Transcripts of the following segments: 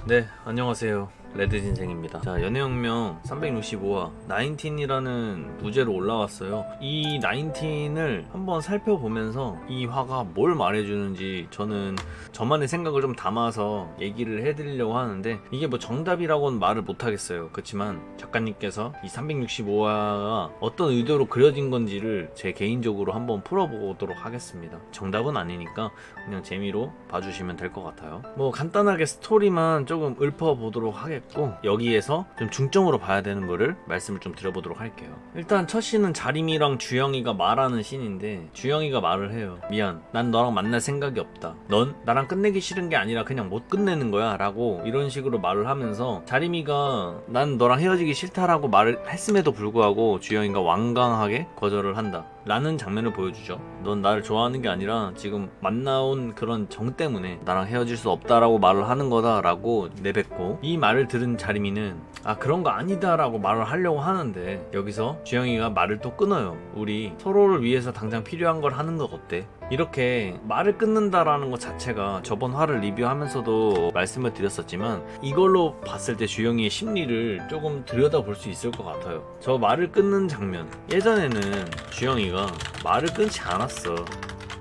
네, 안녕하세요. 레드진생입니다. 자, 연애혁명 365화 19이라는 부제로 올라왔어요. 이 19을 한번 살펴보면서 이 화가 뭘 말해주는지 저는 저만의 생각을 좀 담아서 얘기를 해드리려고 하는데, 이게 뭐 정답이라고는 말을 못하겠어요. 그렇지만 작가님께서 이 365화가 어떤 의도로 그려진 건지를 제 개인적으로 한번 풀어보도록 하겠습니다. 정답은 아니니까 그냥 재미로 봐주시면 될 것 같아요. 뭐 간단하게 스토리만 조금 읊어보도록 하겠고, 여기에서 좀 중점으로 봐야 되는 거를 말씀을 좀 드려보도록 할게요. 일단 첫 씬은 자림이랑 주영이가 말하는 씬인데, 주영이가 말을 해요. 미안, 난 너랑 만날 생각이 없다. 넌 나랑 끝내기 싫은 게 아니라 그냥 못 끝내는 거야 라고 이런 식으로 말을 하면서, 자림이가 난 너랑 헤어지기 싫다라고 말을 했음에도 불구하고 주영이가 완강하게 거절을 한다 라는 장면을 보여주죠. 넌 나를 좋아하는 게 아니라 지금 만나온 그런 정 때문에 나랑 헤어질 수 없다라고 말을 하는 거다 라고 내뱉고, 이 말을 들은 자림이는 아 그런 거 아니다 라고 말을 하려고 하는데, 여기서 주영이가 말을 또 끊어요. 우리 서로를 위해서 당장 필요한 걸 하는 거 어때? 이렇게 말을 끊는다라는 것 자체가 저번 화를 리뷰하면서도 말씀을 드렸었지만, 이걸로 봤을 때 주영이의 심리를 조금 들여다볼 수 있을 것 같아요. 저 말을 끊는 장면, 예전에는 주영이가 말을 끊지 않았어.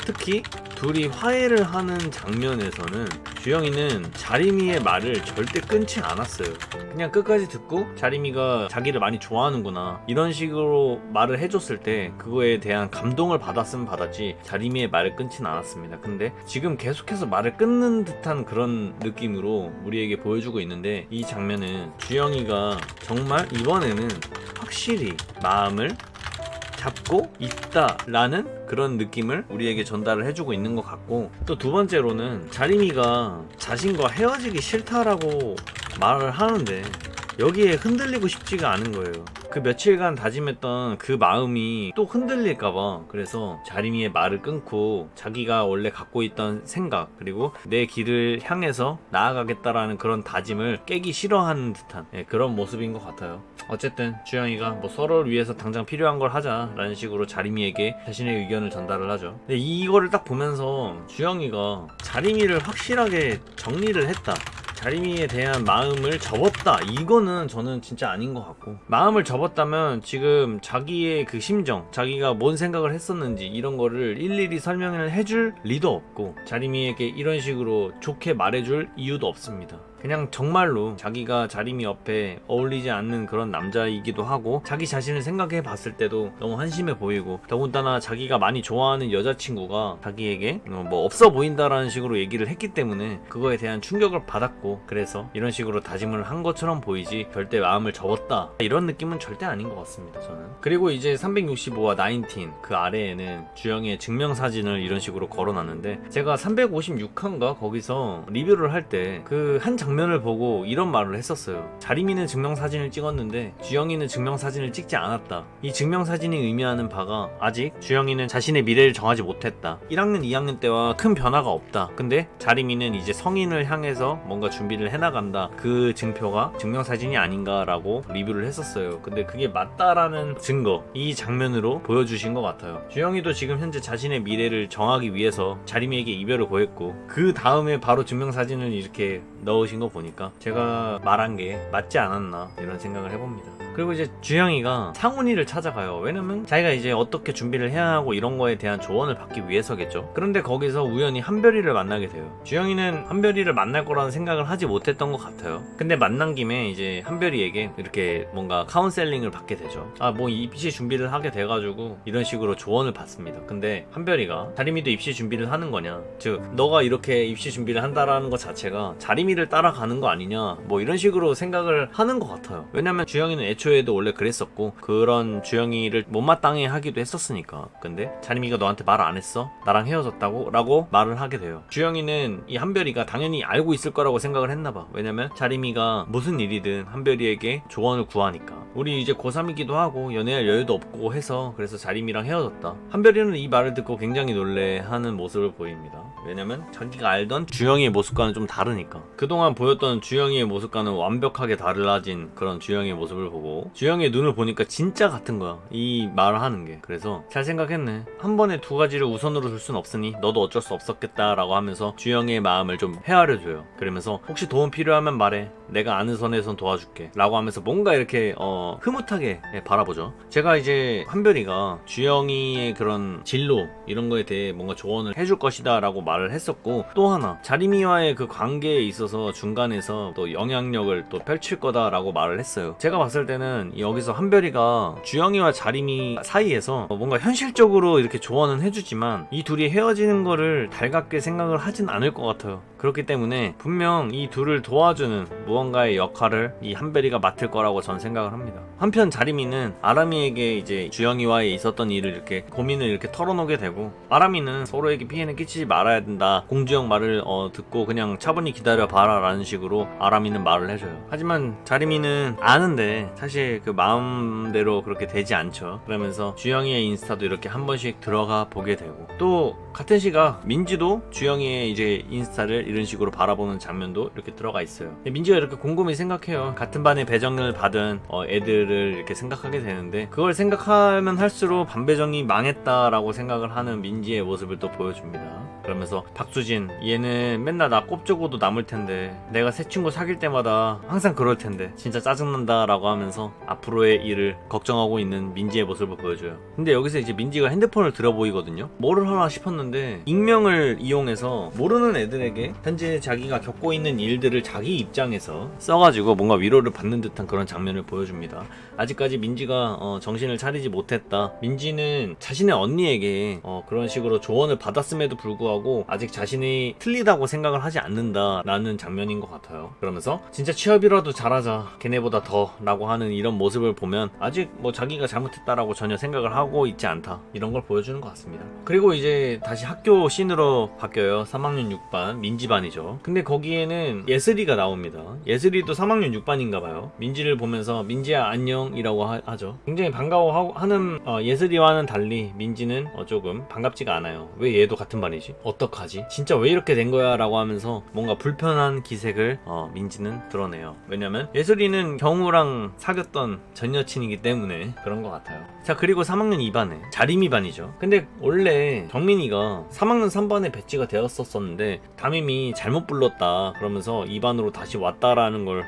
특히 둘이 화해를 하는 장면에서는 주영이는 자림이의 말을 절대 끊지 않았어요. 그냥 끝까지 듣고 자림이가 자기를 많이 좋아하는구나 이런 식으로 말을 해줬을 때 그거에 대한 감동을 받았으면 받았지, 자림이의 말을 끊진 않았습니다. 근데 지금 계속해서 말을 끊는 듯한 그런 느낌으로 우리에게 보여주고 있는데, 이 장면은 주영이가 정말 이번에는 확실히 마음을 잡고 있다라는 그런 느낌을 우리에게 전달을 해주고 있는 것 같고, 또 두 번째로는 자림이가 자신과 헤어지기 싫다라고 말을 하는데 여기에 흔들리고 싶지가 않은 거예요. 그 며칠간 다짐했던 그 마음이 또 흔들릴까봐, 그래서 자림이의 말을 끊고 자기가 원래 갖고 있던 생각, 그리고 내 길을 향해서 나아가겠다라는 그런 다짐을 깨기 싫어하는 듯한 그런 모습인 것 같아요. 어쨌든 주영이가 뭐 서로를 위해서 당장 필요한 걸 하자라는 식으로 자림이에게 자신의 의견을 전달을 하죠. 근데 이거를 딱 보면서 주영이가 자림이를 확실하게 정리를 했다, 자림이에 대한 마음을 접었다, 이거는 저는 진짜 아닌 것 같고, 마음을 접었다면 지금 자기의 그 심정, 자기가 뭔 생각을 했었는지 이런 거를 일일이 설명을 해줄 리도 없고, 자림이에게 이런 식으로 좋게 말해줄 이유도 없습니다. 그냥 정말로 자기가 자림이 옆에 어울리지 않는 그런 남자이기도 하고, 자기 자신을 생각해 봤을 때도 너무 한심해 보이고, 더군다나 자기가 많이 좋아하는 여자친구가 자기에게 뭐 없어 보인다라는 식으로 얘기를 했기 때문에 그거에 대한 충격을 받았고, 그래서 이런 식으로 다짐을 한 것처럼 보이지 절대 마음을 접었다 이런 느낌은 절대 아닌 것 같습니다, 저는. 그리고 이제 365화 19 그 아래에는 주영이의 증명사진을 이런 식으로 걸어놨는데, 제가 356화인가 거기서 리뷰를 할 때 그 한 장면을 보고 이런 말을 했었어요. 자림이는 증명사진을 찍었는데 주영이는 증명사진을 찍지 않았다. 이 증명사진이 의미하는 바가 아직 주영이는 자신의 미래를 정하지 못했다. 1학년 2학년 때와 큰 변화가 없다. 근데 자림이는 이제 성인을 향해서 뭔가 준비를 해나간다. 그 증표가 증명사진이 아닌가라고 리뷰를 했었어요. 근데 그게 맞다라는 증거, 이 장면으로 보여주신 것 같아요. 주영이도 지금 현재 자신의 미래를 정하기 위해서 자림이에게 이별을 고했고, 그 다음에 바로 증명사진을 이렇게 넣으신 거 보니까 제가 말한 게 맞지 않았나 이런 생각을 해봅니다. 그리고 이제 주영이가 상훈이를 찾아가요. 왜냐면 자기가 이제 어떻게 준비를 해야 하고 이런 거에 대한 조언을 받기 위해서겠죠. 그런데 거기서 우연히 한별이를 만나게 돼요. 주영이는 한별이를 만날 거라는 생각을 하지 못했던 것 같아요. 근데 만난 김에 이제 한별이에게 이렇게 뭔가 카운셀링을 받게 되죠. 아 뭐 입시 준비를 하게 돼가지고 이런 식으로 조언을 받습니다. 근데 한별이가 자림이도 입시 준비를 하는 거냐, 즉 너가 이렇게 입시 준비를 한다라는 것 자체가 자림이를 따라가는 거 아니냐, 뭐 이런 식으로 생각을 하는 것 같아요. 왜냐면 주영이는 애초에도 원래 그랬었고 그런 주영이를 못마땅해 하기도 했었으니까. 근데 자림이가 너한테 말 안 했어? 나랑 헤어졌다고? 라고 말을 하게 돼요. 주영이는 이 한별이가 당연히 알고 있을 거라고 생각을 했나봐. 왜냐면 자림이가 무슨 일이든 한별이에게 조언을 구하니까. 우리 이제 고3이기도 하고 연애할 여유도 없고 해서 그래서 자림이랑 헤어졌다. 한별이는 이 말을 듣고 굉장히 놀래하는 모습을 보입니다. 왜냐면 자기가 알던 주영이의 모습과는 좀 다르니까. 그동안 보였던 주영이의 모습과는 완벽하게 달라진 그런 주영이의 모습을 보고 하고 주영이의 눈을 보니까 진짜 같은 거야, 이 말을 하는 게. 그래서 잘 생각했네, 한 번에 두 가지를 우선으로 둘 순 없으니 너도 어쩔 수 없었겠다 라고 하면서 주영이의 마음을 좀 헤아려줘요. 그러면서 혹시 도움 필요하면 말해, 내가 아는 선에선 도와줄게 라고 하면서 뭔가 이렇게 흐뭇하게 바라보죠. 제가 이제 한별이가 주영이의 그런 진로 이런 거에 대해 뭔가 조언을 해줄 것이다 라고 말을 했었고, 또 하나 자리미와의 그 관계에 있어서 중간에서 또 영향력을 또 펼칠 거다 라고 말을 했어요. 제가 봤을 때는 여기서 한별이가 주영이와 자리미 사이에서 뭔가 현실적으로 이렇게 조언은 해주지만 이 둘이 헤어지는 거를 달갑게 생각을 하진 않을 것 같아요. 그렇기 때문에 분명 이 둘을 도와주는 무언가의 역할을 이 한별이가 맡을 거라고 전 생각을 합니다. 한편 자리미는 아람이에게 이제 주영이와의 있었던 일을 이렇게 고민을 이렇게 털어놓게 되고, 아람이는 서로에게 피해는 끼치지 말아야 된다, 공주형 말을 듣고 그냥 차분히 기다려봐라 라는 식으로 아람이는 말을 해줘요. 하지만 자리미는 아는데 사실 그 마음대로 그렇게 되지 않죠. 그러면서 주영이의 인스타도 이렇게 한 번씩 들어가 보게 되고, 또 같은 시각 민지도 주영이의 이제 인스타를 이런 식으로 바라보는 장면도 이렇게 들어가 있어요. 민지가 이렇게 곰곰이 생각해요. 같은 반에 배정을 받은 애들을 이렇게 생각하게 되는데, 그걸 생각하면 할수록 반배정이 망했다라고 생각을 하는 민지의 모습을 또 보여줍니다. 그러면서 박수진, 얘는 맨날 나 꼽주고도 남을 텐데 내가 새 친구 사귈 때마다 항상 그럴 텐데 진짜 짜증난다 라고 하면서 앞으로의 일을 걱정하고 있는 민지의 모습을 보여줘요. 근데 여기서 이제 민지가 핸드폰을 들어 보이거든요. 뭐를 하나 싶었는데 익명을 이용해서 모르는 애들에게 현재 자기가 겪고 있는 일들을 자기 입장에서 써가지고 뭔가 위로를 받는 듯한 그런 장면을 보여줍니다. 아직까지 민지가 정신을 차리지 못했다, 민지는 자신의 언니에게 그런 식으로 조언을 받았음에도 불구하고 아직 자신이 틀리다고 생각을 하지 않는다 라는 장면인 것 같아요. 그러면서 진짜 취업이라도 잘하자, 걔네보다 더 라고 하는 이런 모습을 보면 아직 뭐 자기가 잘못했다라고 전혀 생각을 하고 있지 않다, 이런 걸 보여주는 것 같습니다. 그리고 이제 다시 학교 씬으로 바뀌어요. 3학년 6반 민지반이죠. 근데 거기에는 예슬이가 나옵니다. 예슬이도 3학년 6반인가 봐요. 민지를 보면서 민지야 안녕 이라고 하죠. 굉장히 반가워하는 예슬이와는 달리 민지는 조금 반갑지가 않아요. 왜 얘도 같은 반이지? 어떡하지? 진짜 왜 이렇게 된 거야? 라고 하면서 뭔가 불편한 기색을 민지는 드러내요. 왜냐면 예슬이는 경우랑 사귀었던 전 여친이기 때문에 그런 것 같아요. 자, 그리고 3학년 2반에 자리미 반이죠. 근데 원래 경민이가 3학년 3반에 배치가 되었었는데 담임이 잘못 불렀다 그러면서 2반으로 다시 왔다라는 걸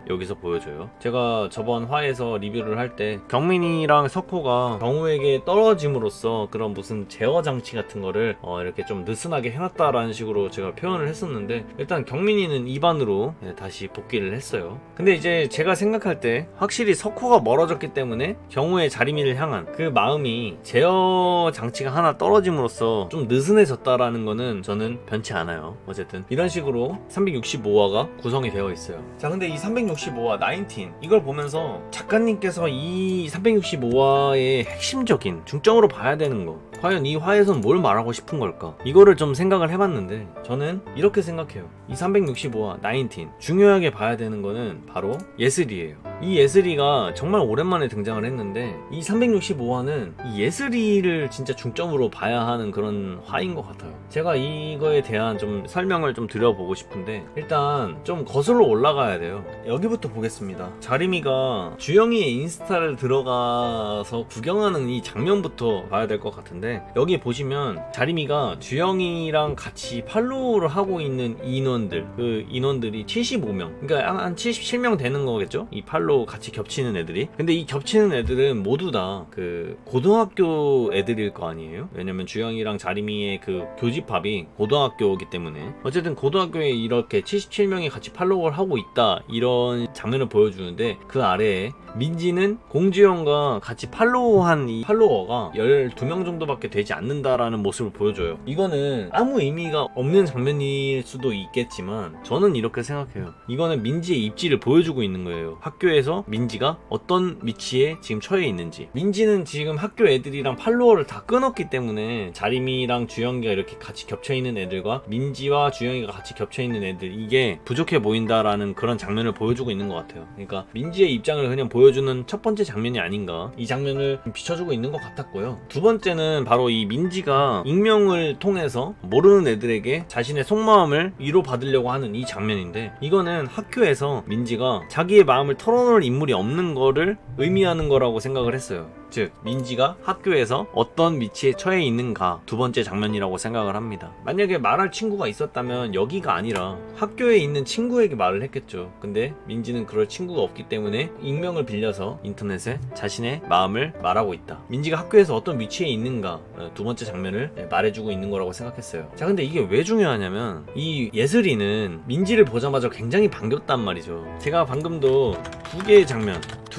여기서 보여줘요. 제가 저번 화에서 리뷰를 할 때 경민이랑 석호가 경우에게 떨어짐으로써 그런 무슨 제어 장치 같은 거를 이렇게 좀 느슨하게 해놨다라는 식으로 제가 표현을 했었는데, 일단 경민이는 2반으로 다시 복귀를 했어요. 근데 이제 제가 생각할 때 확실히 석호가 멀어졌기 때문에 경우의 자리미를 향한 그 마음이 제어 장치가 하나 떨어짐으로써 좀 느슨해졌다라는 거는 저는 변치 않아요. 어쨌든 이런 식으로 365화가 구성이 되어 있어요. 자, 근데 이 365화 19 이걸 보면서 작가님께서 이 365화의 핵심적인 중점으로 봐야 되는 거, 과연 이 화에선 뭘 말하고 싶은 걸까, 이거를 좀 생각을 해봤는데 저는 이렇게 생각해요. 이 365화 19 중요하게 봐야 되는 거는 바로 예슬이에요. 이 예슬이가 정말 오랜만에 등장을 했는데 이 365화는 이 예슬이를 진짜 중점으로 봐야 하는 그런 화인 것 같아요. 제가 이거에 대한 좀 설명을 좀 드려보고 싶은데, 일단 좀 거슬러 올라가야 돼요. 여기부터 보겠습니다. 자리미가 주영이의 인스타를 들어가서 구경하는 이 장면부터 봐야 될 것 같은데, 여기 보시면 자리미가 주영이랑 같이 팔로우를 하고 있는 인원들, 그 인원들이 75명, 그러니까 한 77명 되는 거겠죠? 이 팔로우 같이 겹치는 애들이. 근데 이 겹치는 애들은 모두 다 그 고등학교 애들일 거 아니에요? 왜냐면 주영이랑 자리미의 그 교집합이 고등학교이기 때문에. 어쨌든 고등학교에 이렇게 77명이 같이 팔로우를 하고 있다, 이런 장면을 보여주는데, 그 아래에 민지는 공주형과 같이 팔로우한 이 팔로워가 12명 정도밖에 되지 않는다라는 모습을 보여줘요. 이거는 아무 의미가 없는 장면일 수도 있겠지만 저는 이렇게 생각해요. 이거는 민지의 입지를 보여주고 있는 거예요. 학교에서 민지가 어떤 위치에 지금 처해 있는지. 민지는 지금 학교 애들이랑 팔로워를 다 끊었기 때문에 자리미랑 주영이가 이렇게 같이 겹쳐있는 애들과 민지와 주영이가 같이 겹쳐있는 애들, 이게 부족해 보인다라는 그런 장면을 보여주고 있는 것 같아요. 그러니까 민지의 입장을 그냥 보여주는 첫 번째 장면이 아닌가, 이 장면을 비춰주고 있는 것 같았고요. 두 번째는 바로 이 민지가 익명을 통해서 모르는 애들에게 자신의 속마음을 위로받으려고 하는 이 장면인데, 이거는 학교에서 민지가 자기의 마음을 털어놓을 인물이 없는 거를 의미하는 거라고 생각을 했어요. 즉 민지가 학교에서 어떤 위치에 처해 있는가, 두 번째 장면이라고 생각을 합니다. 만약에 말할 친구가 있었다면 여기가 아니라 학교에 있는 친구에게 말을 했겠죠. 근데 민지는 그럴 친구가 없기 때문에 익명을 빌려서 인터넷에 자신의 마음을 말하고 있다. 민지가 학교에서 어떤 위치에 있는가, 두 번째 장면을 말해주고 있는 거라고 생각했어요. 자, 근데 이게 왜 중요하냐면 이 예슬이는 민지를 보자마자 굉장히 반겼단 말이죠. 제가 방금도 두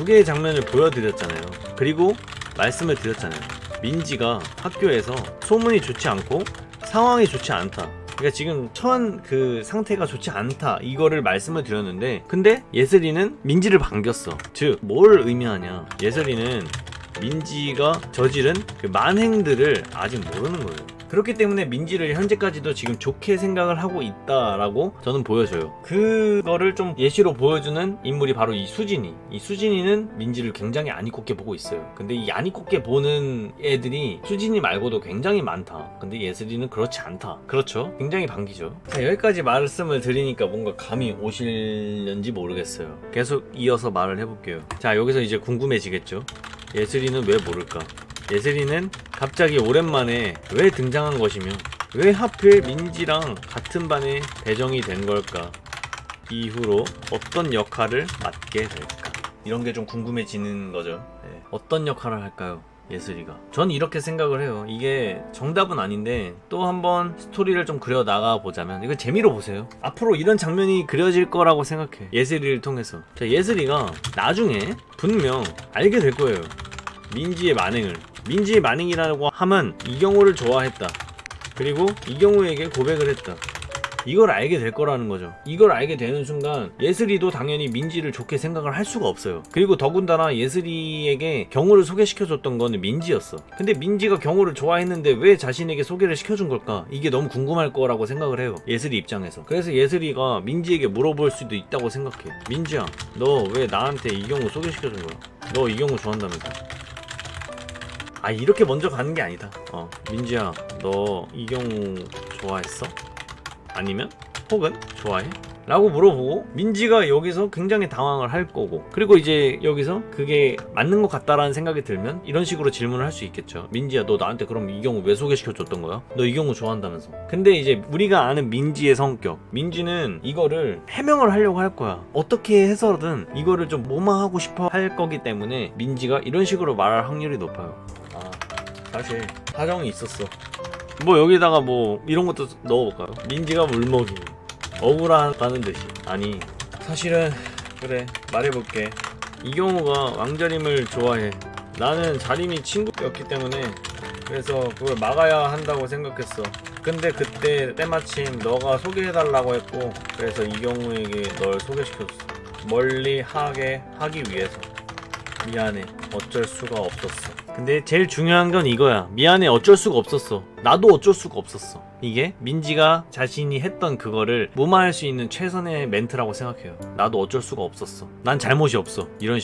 개의 장면을 보여드렸잖아요. 그리고 말씀을 드렸잖아요. 민지가 학교에서 소문이 좋지 않고 상황이 좋지 않다, 그러니까 지금 처한 그 상태가 좋지 않다, 이거를 말씀을 드렸는데, 근데 예슬이는 민지를 반겼어. 즉 뭘 의미하냐, 예슬이는 민지가 저지른 그 만행들을 아직 모르는 거예요. 그렇기 때문에 민지를 현재까지도 지금 좋게 생각을 하고 있다라고 저는 보여져요. 그거를 좀 예시로 보여주는 인물이 바로 이 수진이. 이 수진이는 민지를 굉장히 안이 꼽게 보고 있어요. 근데 이 안이 꼽게 보는 애들이 수진이 말고도 굉장히 많다. 근데 예슬이는 그렇지 않다. 그렇죠? 굉장히 반기죠. 자, 여기까지 말씀을 드리니까 뭔가 감이 오실는지 모르겠어요. 계속 이어서 말을 해볼게요. 자, 여기서 이제 궁금해지겠죠? 예슬이는 왜 모를까? 예슬이는 갑자기 오랜만에 왜 등장한 것이며 왜 하필 민지랑 같은 반에 배정이 된 걸까? 이후로 어떤 역할을 맡게 될까? 이런 게 좀 궁금해지는 거죠. 네. 어떤 역할을 할까요? 예슬이가. 전 이렇게 생각을 해요. 이게 정답은 아닌데 또 한번 스토리를 좀 그려 나가 보자면, 이거 재미로 보세요. 앞으로 이런 장면이 그려질 거라고 생각해. 예슬이를 통해서. 자, 예슬이가 나중에 분명 알게 될 거예요. 민지의 만행을. 민지의 만행이라고 하면 이경호를 좋아했다, 그리고 이경호에게 고백을 했다, 이걸 알게 될 거라는 거죠. 이걸 알게 되는 순간 예슬이도 당연히 민지를 좋게 생각을 할 수가 없어요. 그리고 더군다나 예슬이에게 경호를 소개시켜줬던 거는 민지였어. 근데 민지가 경호를 좋아했는데 왜 자신에게 소개를 시켜준 걸까? 이게 너무 궁금할 거라고 생각을 해요, 예슬이 입장에서. 그래서 예슬이가 민지에게 물어볼 수도 있다고 생각해. 민지야, 너 왜 나한테 이경호 소개시켜준 거야? 너 이경호 좋아한다면서. 아, 이렇게 먼저 가는 게 아니다. 민지야, 너 이경호 좋아했어? 아니면 혹은 좋아해? 라고 물어보고 민지가 여기서 굉장히 당황을 할 거고, 그리고 이제 여기서 그게 맞는 것 같다라는 생각이 들면 이런 식으로 질문을 할 수 있겠죠. 민지야, 너 나한테 그럼 이경호 왜 소개시켜줬던 거야? 너 이경호 좋아한다면서. 근데 이제 우리가 아는 민지의 성격, 민지는 이거를 해명을 하려고 할 거야. 어떻게 해서든 이거를 좀 모마하고 싶어 할 거기 때문에 민지가 이런 식으로 말할 확률이 높아요. 사실 사정이 있었어. 뭐 여기다가 뭐 이런 것도 넣어볼까요? 민지가 울먹이, 억울하다는 듯이. 아니, 사실은 그래, 말해볼게. 이경호가 왕자림을 좋아해. 나는 자림이 친구였기 때문에 그래서 그걸 막아야 한다고 생각했어. 근데 그때 때마침 너가 소개해달라고 했고, 그래서 이경호에게 널 소개시켜줬어. 멀리 하게 하기 위해서. 미안해, 어쩔 수가 없었어. 근데 제일 중요한 건 이거야. 미안해, 어쩔 수가 없었어. 나도 어쩔 수가 없었어. 이게 민지가 자신이 했던 그거를 무마할 수 있는 최선의 멘트라고 생각해요. 나도 어쩔 수가 없었어. 난 잘못이 없어. 이런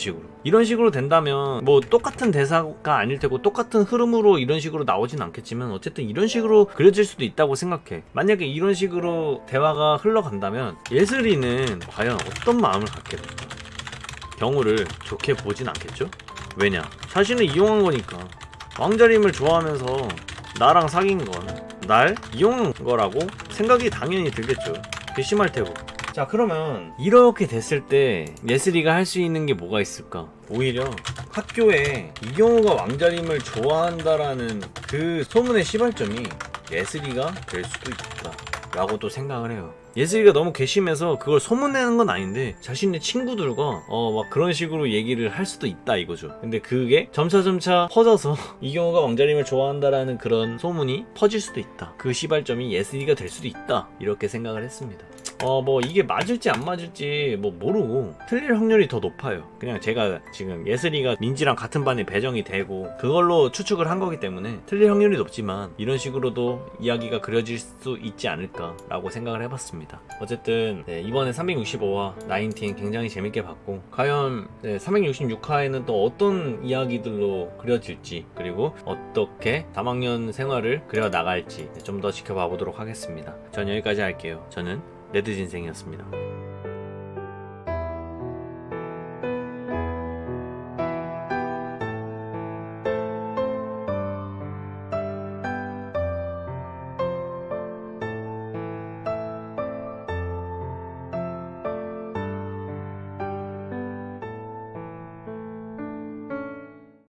식으로 된다면 뭐 똑같은 대사가 아닐 테고 똑같은 흐름으로 이런 식으로 나오진 않겠지만 어쨌든 이런 식으로 그려질 수도 있다고 생각해. 만약에 이런 식으로 대화가 흘러간다면 예슬이는 과연 어떤 마음을 갖게 될까? 경우를 좋게 보진 않겠죠? 왜냐? 자신을 이용한 거니까. 왕자림을 좋아하면서 나랑 사귄 건 날 이용한 거라고 생각이 당연히 들겠죠. 괘씸할 테고. 자, 그러면 이렇게 됐을 때 예슬이가 할 수 있는 게 뭐가 있을까? 오히려 학교에 이경호가 왕자림을 좋아한다라는 그 소문의 시발점이 예슬이가 될 수도 있다 라고 또 생각을 해요. 예슬이가 너무 괘씸해서 그걸 소문내는 건 아닌데 자신의 친구들과 막 그런 식으로 얘기를 할 수도 있다 이거죠. 근데 그게 점차 퍼져서 이경호가 왕자림을 좋아한다라는 그런 소문이 퍼질 수도 있다. 그 시발점이 예슬이가 될 수도 있다. 이렇게 생각을 했습니다. 뭐 이게 맞을지 안 맞을지 뭐 모르고 틀릴 확률이 더 높아요. 그냥 제가 지금 예슬이가 민지랑 같은 반에 배정이 되고 그걸로 추측을 한 거기 때문에 틀릴 확률이 높지만 이런 식으로도 이야기가 그려질 수 있지 않을까 라고 생각을 해봤습니다. 어쨌든 네, 이번에 365화 19 굉장히 재밌게 봤고 과연 366화에는 또 어떤 이야기들로 그려질지 그리고 어떻게 3학년 생활을 그려나갈지 좀 더 지켜봐 보도록 하겠습니다. 전 여기까지 할게요. 저는 레드진생이었습니다.